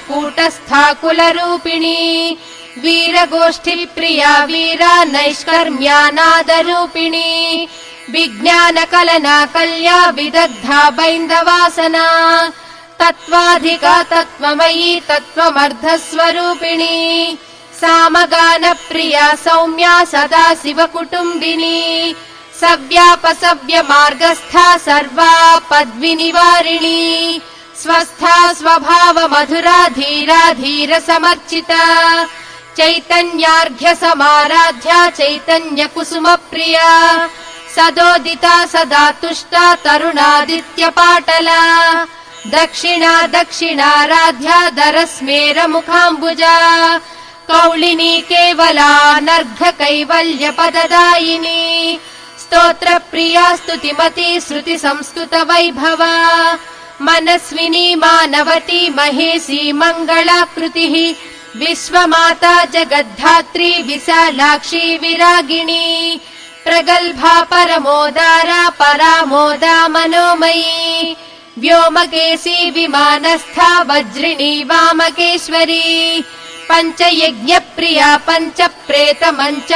कूटस्था कुलरूपिणी वीरगोष्ठिप्रिया वीरा नैष्कर्म्यानादरूपिणी विज्ञानकलना कल्या विदग्धा बैन्दवासना तत्त्वाधिका तत्त्वमयी तत्त्वमर्धस्वरूपिणी सामगानप्रिया सौम्या सदा शिवकुटुम्बिनी सव्यापसव्य मार्गस्था सर्वापद्विनिवारिणी स्वस्था स्वभाव मधुरा धीरा धीर समर्चिता चैतन्यार्घ्य समाराध्या चैतन्य कुसुम प्रिया सदोदिता सदा तुष्टा तरुणादित्य पाटला दक्षिणा दक्षिणाराध्या दरस्मेर मुखाम्बुजा कौलिनी केवलानर्घ कैवल्य पददायिनी स्तोत्र प्रिया स्तुतिमती श्रुति संस्कृत वैभवा मनस्विनी मानवती महेशी मंगलाकृतिः विश्वमाता जगद्धात्री विशालाक्षी विरागिणी प्रगल्भा परमोदारा परामोदा मनोमयी व्योमकेशी विमानस्था वज्रिणी वामकेश्वरी पंचयज्ञ प्रिया पंच प्रेत मंच